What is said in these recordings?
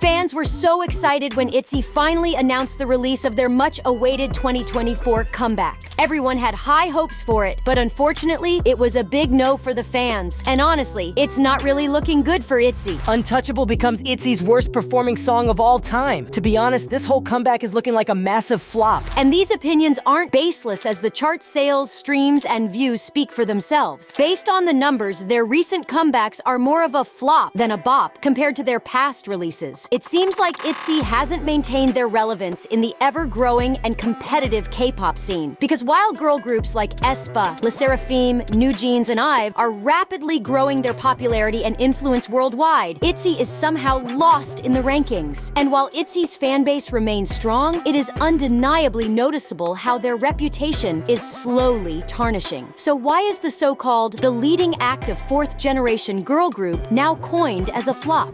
Fans were so excited when ITZY finally announced the release of their much-awaited 2024 comeback. Everyone had high hopes for it, but unfortunately, it was a big no for the fans. And honestly, it's not really looking good for ITZY. Untouchable becomes ITZY's worst performing song of all time. To be honest, this whole comeback is looking like a massive flop. And these opinions aren't baseless, as the chart sales, streams, and views speak for themselves. Based on the numbers, their recent comebacks are more of a flop than a bop compared to their past releases. It seems like ITZY hasn't maintained their relevance in the ever-growing and competitive K-pop scene. Because while girl groups like aespa, LE SSERAFIM, NewJeans, and IVE are rapidly growing their popularity and influence worldwide, ITZY is somehow lost in the rankings. And while ITZY's fanbase remains strong, it is undeniably noticeable how their reputation is slowly tarnishing. So why is the so-called the leading act of fourth-generation girl group now coined as a flop?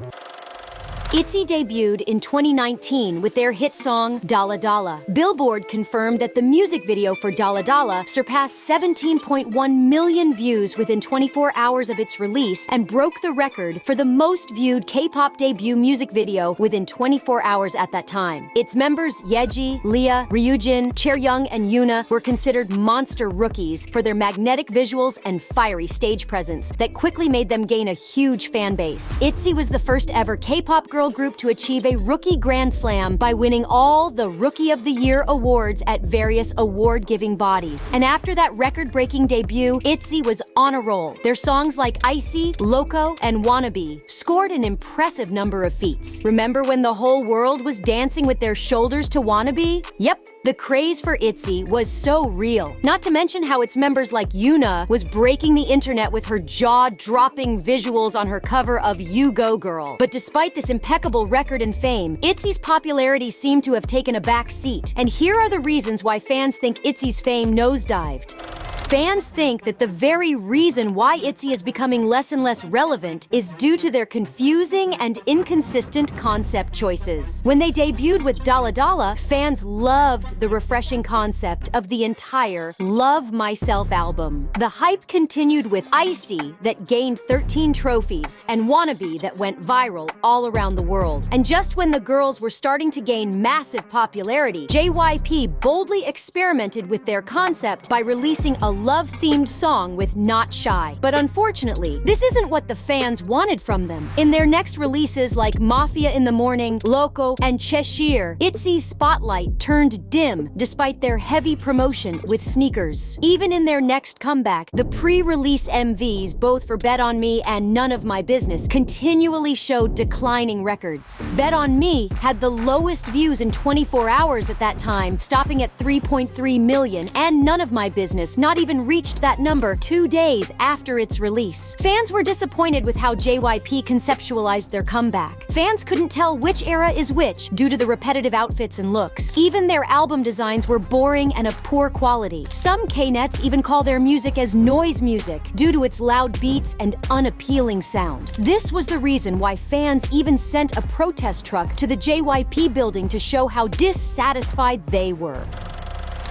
ITZY debuted in 2019 with their hit song Dala Dala. Billboard confirmed that the music video for Dala Dala surpassed 17.1 million views within 24 hours of its release and broke the record for the most viewed K-pop debut music video within 24 hours at that time. Its members Yeji, Lia, Ryujin, Chaeryeong, and Yuna were considered monster rookies for their magnetic visuals and fiery stage presence that quickly made them gain a huge fan base. ITZY was the first ever K-pop girl group to achieve a Rookie Grand Slam by winning all the Rookie of the Year awards at various award-giving bodies. And after that record-breaking debut, ITZY was on a roll. Their songs like Icy, Loco, and Wannabe scored an impressive number of feats. Remember when the whole world was dancing with their shoulders to Wannabe? Yep. The craze for ITZY was so real. Not to mention how its members like Yuna was breaking the internet with her jaw-dropping visuals on her cover of You Go Girl. But despite this impeccable record and fame, ITZY's popularity seemed to have taken a back seat. And here are the reasons why fans think ITZY's fame nosedived. Fans think that the very reason why ITZY is becoming less and less relevant is due to their confusing and inconsistent concept choices. When they debuted with Dala Dala, fans loved the refreshing concept of the entire Love Myself album. The hype continued with Icy, that gained 13 trophies, and Wannabe, that went viral all around the world. And just when the girls were starting to gain massive popularity, JYP boldly experimented with their concept by releasing a love-themed song with Not Shy. But unfortunately, this isn't what the fans wanted from them. In their next releases like Mafia in the Morning, Loco, and Cheshire, ITZY's spotlight turned dim despite their heavy promotion with Sneakers. Even in their next comeback, the pre-release MVs, both for Bet On Me and None of My Business, continually showed declining records. Bet On Me had the lowest views in 24 hours at that time, stopping at 3.3 million, and None of My Business not even reached that number 2 days after its release. Fans were disappointed with how JYP conceptualized their comeback. Fans couldn't tell which era is which due to the repetitive outfits and looks. Even their album designs were boring and of poor quality. Some K-nets even call their music as noise music due to its loud beats and unappealing sound. This was the reason why fans even sent a protest truck to the JYP building to show how dissatisfied they were.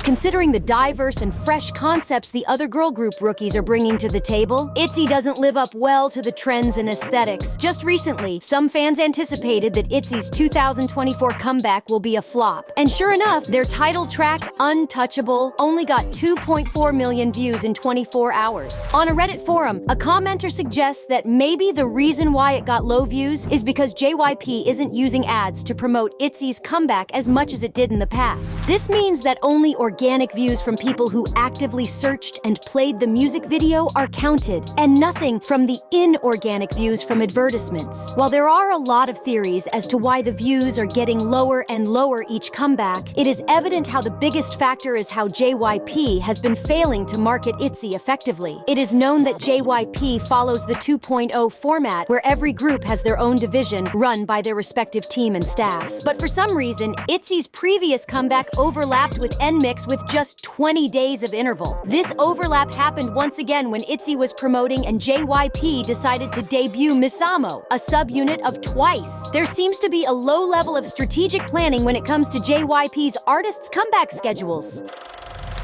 Considering the diverse and fresh concepts the other girl group rookies are bringing to the table, ITZY doesn't live up well to the trends and aesthetics. Just recently, some fans anticipated that ITZY's 2024 comeback will be a flop. And sure enough, their title track, Untouchable, only got 2.4 million views in 24 hours. On a Reddit forum, a commenter suggests that maybe the reason why it got low views is because JYP isn't using ads to promote ITZY's comeback as much as it did in the past. This means that only organic views from people who actively searched and played the music video are counted, and nothing from the inorganic views from advertisements. While there are a lot of theories as to why the views are getting lower and lower each comeback, it is evident how the biggest factor is how JYP has been failing to market ITZY effectively. It is known that JYP follows the 2.0 format, where every group has their own division run by their respective team and staff. But for some reason, ITZY's previous comeback overlapped with NMIX with just 20 days of interval. This overlap happened once again when ITZY was promoting and JYP decided to debut Misamo, a subunit of Twice. There seems to be a low level of strategic planning when it comes to JYP's artists' comeback schedules.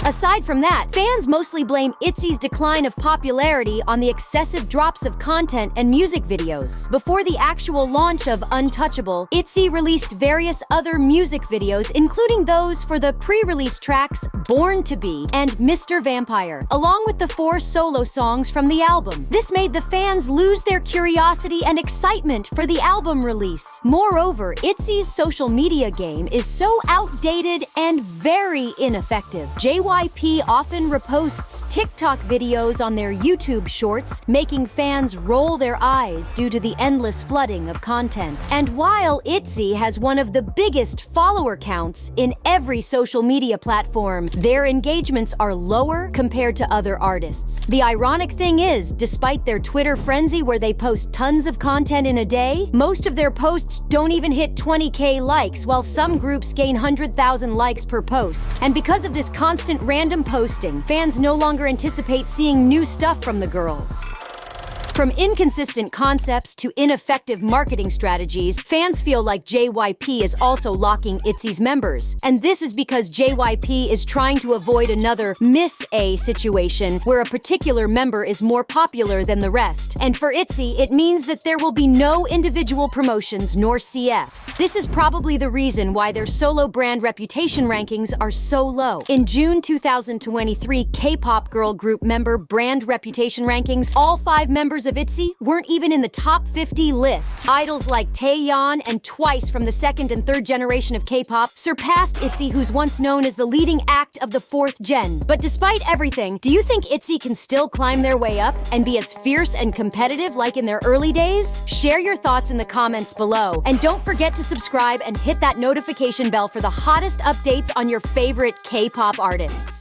Aside from that, fans mostly blame ITZY's decline of popularity on the excessive drops of content and music videos. Before the actual launch of Untouchable, ITZY released various other music videos, including those for the pre-release tracks Born to Be and Mr. Vampire, along with the 4 solo songs from the album. This made the fans lose their curiosity and excitement for the album release. Moreover, ITZY's social media game is so outdated and very ineffective. JYP often reposts TikTok videos on their YouTube shorts, making fans roll their eyes due to the endless flooding of content. And while ITZY has one of the biggest follower counts in every social media platform, their engagements are lower compared to other artists. The ironic thing is, despite their Twitter frenzy where they post tons of content in a day, most of their posts don't even hit 20K likes, while some groups gain 100,000 likes per post. And because of this constant random posting, fans no longer anticipate seeing new stuff from the girls. From inconsistent concepts to ineffective marketing strategies, fans feel like JYP is also locking ITZY's members. And this is because JYP is trying to avoid another Miss A situation where a particular member is more popular than the rest. And for ITZY, it means that there will be no individual promotions nor CFs. This is probably the reason why their solo brand reputation rankings are so low. In June 2023 K-pop girl group member brand reputation rankings, all 5 members of ITZY weren't even in the top 50 list. Idols like Taeyeon and Twice from the 2nd and 3rd generation of K-pop surpassed ITZY, who's once known as the leading act of the 4th gen. But despite everything, do you think ITZY can still climb their way up and be as fierce and competitive like in their early days? Share your thoughts in the comments below. And don't forget to subscribe and hit that notification bell for the hottest updates on your favorite K-pop artists.